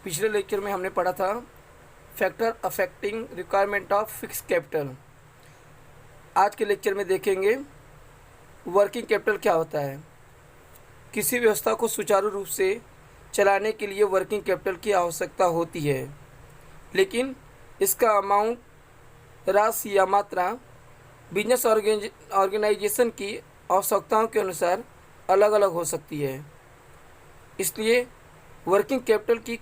पिछले लेक्चर में हमने पढ़ा था factor affecting requirement of fix capital. आज के लेक्चर में देखेंगे वर्किंग कैपिटल क्या होता है। किसी व्यवस्था को सुचारू रूप से चलाने के लिए वर्किंग कैपिटल की आवश्यकता होती है, लेकिन इसका अमाउंट, राशि या मात्रा बिजनेस ऑर्गेनाइजेशन की आवश्यकताओं के अनुसार अलग अलग हो सकती है। इसलिए वर्किंग कैपिटल की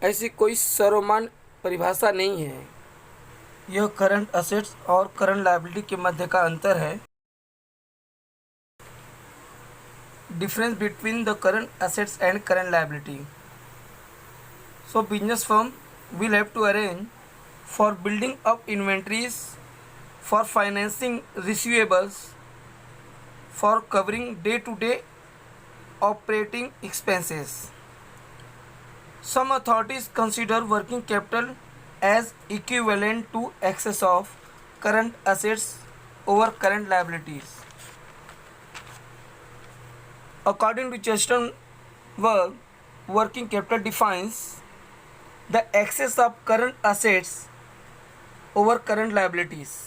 ऐसी कोई सर्वमान्य परिभाषा नहीं है। यह करंट असेट्स और करंट लायबिलिटी के मध्य का अंतर है। Difference between the current assets and current liability. So business firm will have to arrange for building up inventories, for financing receivables, for covering day-to-day operating expenses. Some authorities consider working capital as equivalent to excess of current assets over current liabilities. According to Cheston Work, working capital defines the excess of current assets over current liabilities.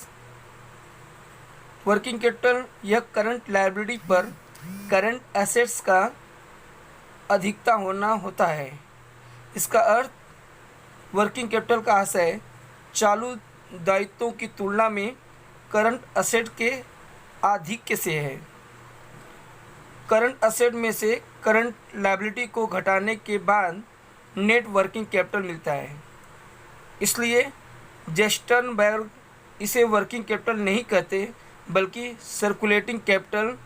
Working capital यह current liability पर current assets का अधिकता होना होता है। इसका अर्थ working capital का आशय चालू दायित्वों की तुलना में करंट असेट के आधिक्य से है। करंट असेट में से करंट लायबिलिटी को घटाने के बाद नेट वर्किंग कैपिटल मिलता है। इसलिए जेस्टनबर्ग इसे वर्किंग कैपिटल नहीं कहते, बल्कि सर्कुलेटिंग कैपिटल,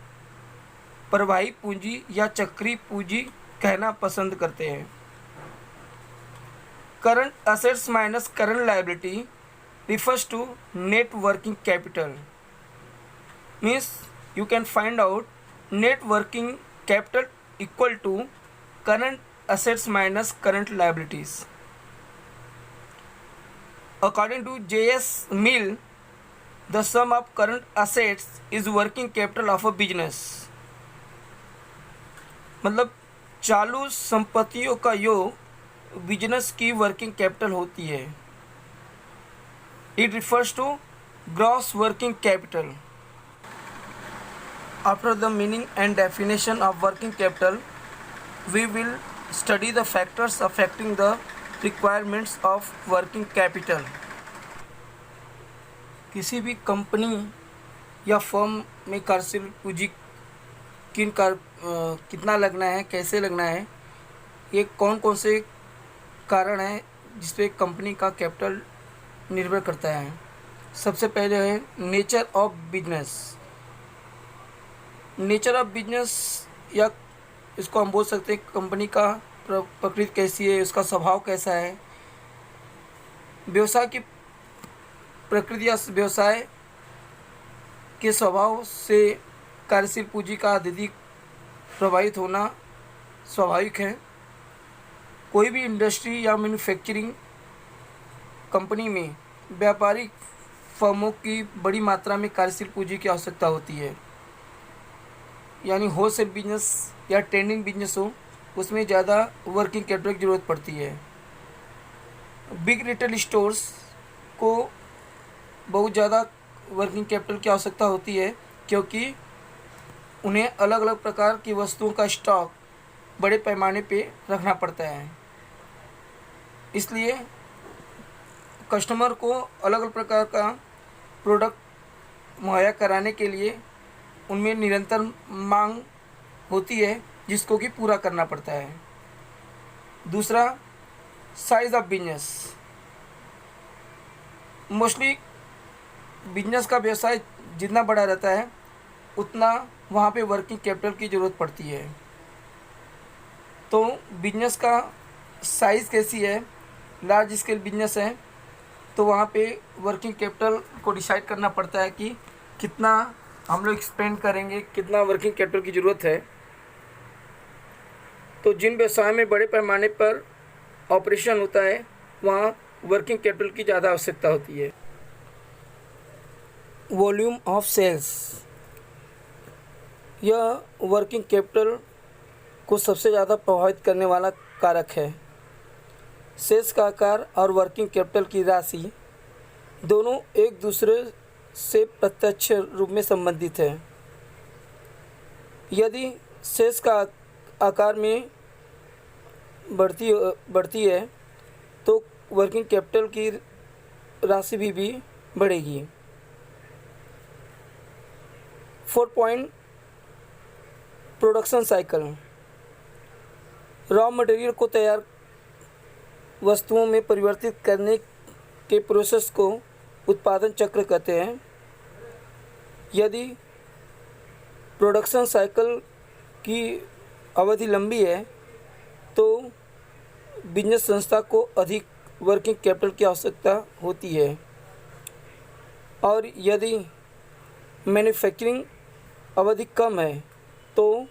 प्रवाही पूंजी या चक्रीय पूंजी कहना पसंद करते हैं। Current assets minus current liability refers to net working capital. Means you can find out net working capital equal to current assets minus current liabilities. According to J.S. Mill, the sum of current assets is working capital of a business. मतलब चालू संपत्तियों का योग business की working capital होती है। It refers to gross working capital. After the meaning and definition of working capital, we will study the factors affecting the requirements of working capital. किसी भी कंपनी या फर्म में कार्यशील पूंजी कितना लगना है, कैसे लगना है, ये कौन कौन से कारण हैं जिस पे कंपनी का कैपिटल निर्भर करता है। सबसे पहले है nature of business. Nature of business, या इसको हम बोल सकते हैं कंपनी का प्रकृति कैसी है, उसका स्वभाव कैसा है। व्यवसाय की प्रकृति या व्यवसाय के स्वभाव से कार्यशील पूंजी का अत्यधिक प्रभावित होना स्वाभाविक है। कोई भी इंडस्ट्री या मैन्युफैक्चरिंग कंपनी में व्यापारिक फर्मों की बड़ी मात्रा में कार्यशील पूंजी की आवश्यकता होती है। यानी होलसेल बिजनेस या ट्रेडिंग बिजनेस हो, उसमें ज़्यादा वर्किंग कैपिटल की ज़रूरत पड़ती है। बिग रिटेल स्टोर्स को बहुत ज़्यादा वर्किंग कैपिटल की आवश्यकता होती है, क्योंकि उन्हें अलग अलग प्रकार की वस्तुओं का स्टॉक बड़े पैमाने पे रखना पड़ता है। इसलिए कस्टमर को अलग अलग प्रकार का प्रोडक्ट मुहैया कराने के लिए उनमें निरंतर मांग होती है, जिसको कि पूरा करना पड़ता है। दूसरा, size of business. Mostly business का व्यवसाय जितना बड़ा रहता है, उतना वहाँ पे वर्किंग कैपिटल की ज़रूरत पड़ती है। तो बिजनेस का साइज़ कैसी है, लार्ज स्केल बिजनेस है, तो वहाँ पे वर्किंग कैपिटल को डिसाइड करना पड़ता है कि कितना हम लोग स्पेंड करेंगे, कितना वर्किंग कैपिटल की ज़रूरत है। तो जिन व्यवसाय में बड़े पैमाने पर ऑपरेशन होता है, वहाँ वर्किंग कैपिटल की ज़्यादा आवश्यकता होती है। वॉल्यूम ऑफ सेल्स, यह वर्किंग कैपिटल को सबसे ज़्यादा प्रभावित करने वाला कारक है। शेष का आकार और वर्किंग कैपिटल की राशि दोनों एक दूसरे से प्रत्यक्ष रूप में संबंधित है। यदि शेष का आकार में बढ़ती है तो वर्किंग कैपिटल की राशि भी बढ़ेगी। 4 point production cycle. Raw material को तैयार वस्तुओं में परिवर्तित करने के प्रोसेस को उत्पादन चक्र कहते हैं। यदि प्रोडक्शन साइकिल की अवधि लंबी है तो बिजनेस संस्था को अधिक वर्किंग कैपिटल की आवश्यकता होती है, और यदि मैन्युफैक्चरिंग अवधि कम है तो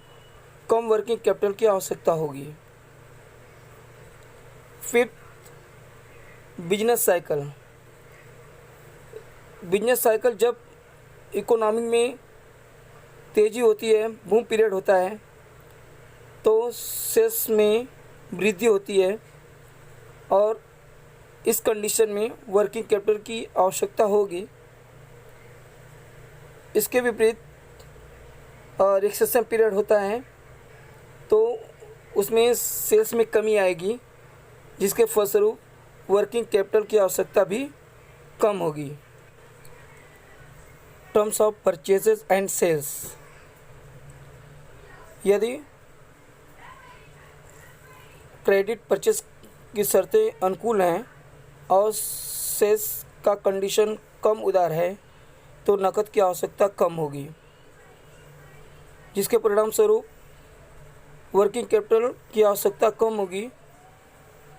कम वर्किंग कैपिटल की आवश्यकता होगी। 5th, business cycle. Business cycle जब इकोनॉमी में तेज़ी होती है, बूम पीरियड होता है, तो सेल्स में वृद्धि होती है और इस कंडीशन में वर्किंग कैपिटल की आवश्यकता होगी। इसके विपरीत रिसेशन पीरियड होता है तो उसमें सेल्स में कमी आएगी, जिसके फलस्वरूप वर्किंग कैपिटल की आवश्यकता भी कम होगी। Terms of purchases and sales. यदि क्रेडिट परचेज की शर्तें अनुकूल हैं और सेल्स का कंडीशन कम उदार है तो नकद की आवश्यकता कम होगी, जिसके परिणाम स्वरूप वर्किंग कैपिटल की आवश्यकता कम होगी।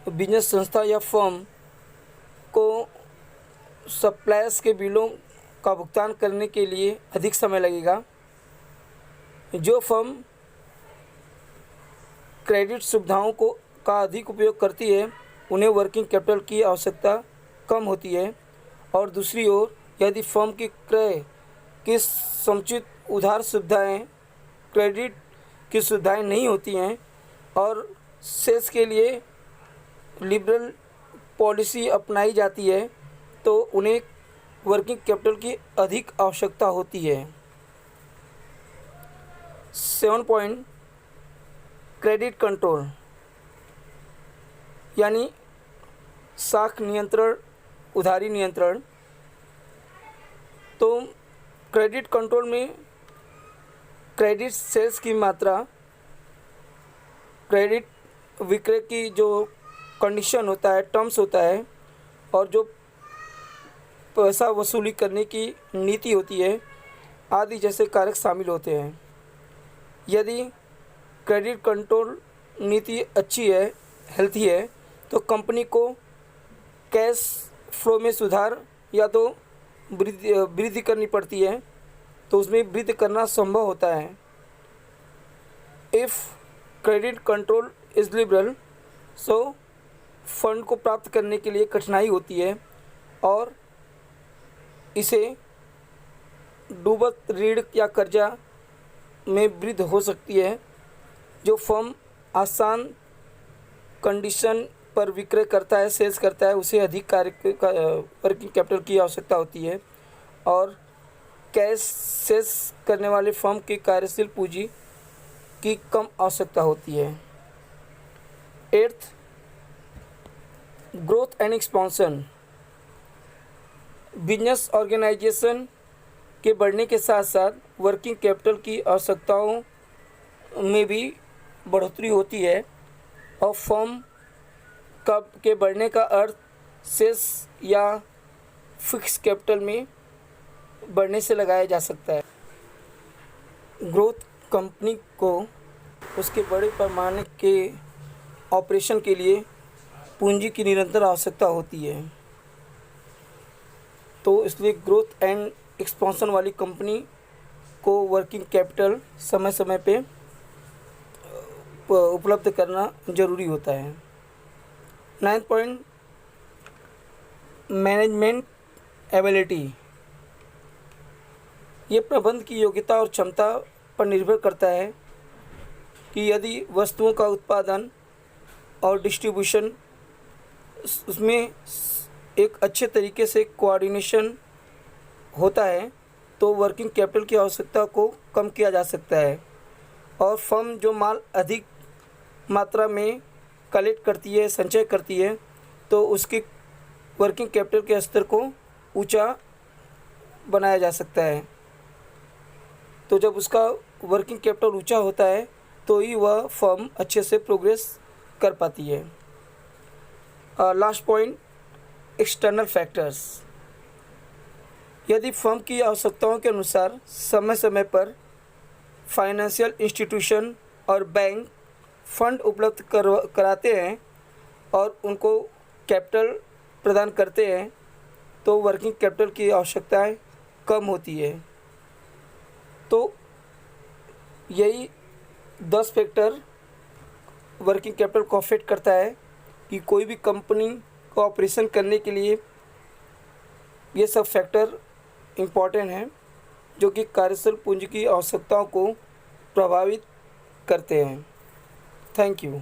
बिजनेस संस्था या फर्म को सप्लायर्स के बिलों का भुगतान करने के लिए अधिक समय लगेगा। जो फर्म क्रेडिट सुविधाओं का अधिक उपयोग करती है उन्हें वर्किंग कैपिटल की आवश्यकता कम होती है, और दूसरी ओर यदि फर्म की क्रय की समुचित उधार सुविधाएं क्रेडिट की सुविधाएं नहीं होती हैं और सेल्स के लिए लिबरल पॉलिसी अपनाई जाती है तो उन्हें वर्किंग कैपिटल की अधिक आवश्यकता होती है। 7 पॉइंट क्रेडिट कंट्रोल, यानी साख नियंत्रण, उधारी नियंत्रण। तो क्रेडिट कंट्रोल में क्रेडिट सेल्स की मात्रा, क्रेडिट विक्रय की जो कंडीशन होता है, टर्म्स होता है, और जो पैसा वसूली करने की नीति होती है आदि जैसे कारक शामिल होते हैं। यदि क्रेडिट कंट्रोल नीति अच्छी है, हेल्थी है, तो कंपनी को कैश फ्लो में सुधार या तो वृद्धि करनी पड़ती है, तो उसमें वृद्धि करना संभव होता है। If credit control is liberal, so fund को प्राप्त करने के लिए कठिनाई होती है और इसे डूबत ऋण या कर्जा में वृद्धि हो सकती है। जो फर्म आसान कंडीशन पर विक्रय करता है, सेल्स करता है, उसे अधिक वर्किंग कैपिटल की आवश्यकता होती है, और कैश सेल्स करने वाले फर्म की कार्यशील पूंजी की कम आवश्यकता होती है। 8th, growth and expansion. Business organisation के बढ़ने के साथ साथ वर्किंग कैपिटल की आवश्यकताओं में भी बढ़ोतरी होती है, और फर्म के बढ़ने का अर्थ सेल्स या फिक्स कैपिटल में बढ़ने से लगाया जा सकता है। ग्रोथ कंपनी को उसके बड़े पैमाने के ऑपरेशन के लिए पूंजी की निरंतर आवश्यकता होती है। तो इसलिए ग्रोथ एंड एक्सपेंशन वाली कंपनी को वर्किंग कैपिटल समय समय पे उपलब्ध करना जरूरी होता है। 9th point, management ability. ये प्रबंध की योग्यता और क्षमता पर निर्भर करता है कि यदि वस्तुओं का उत्पादन और डिस्ट्रीब्यूशन उसमें एक अच्छे तरीके से कोऑर्डिनेशन होता है तो वर्किंग कैपिटल की आवश्यकता को कम किया जा सकता है। और फर्म जो माल अधिक मात्रा में कलेक्ट करती है, संचय करती है, तो उसकी वर्किंग कैपिटल के स्तर को ऊंचा बनाया जा सकता है। तो जब उसका वर्किंग कैपिटल ऊंचा होता है तो ही वह फर्म अच्छे से प्रोग्रेस कर पाती है। Last point, external factors. यदि फर्म की आवश्यकताओं के अनुसार समय समय पर फाइनेंशियल इंस्टीट्यूशन और बैंक फंड उपलब्ध कराते हैं और उनको कैपिटल प्रदान करते हैं तो वर्किंग कैपिटल की आवश्यकताएं कम होती है। तो यही 10 फैक्टर वर्किंग कैपिटल को अफेक्ट करता है कि कोई भी कंपनी को ऑपरेशन करने के लिए ये सब फैक्टर इम्पॉर्टेंट हैं जो कि कार्यशील पूंजी की आवश्यकताओं को प्रभावित करते हैं। Thank you.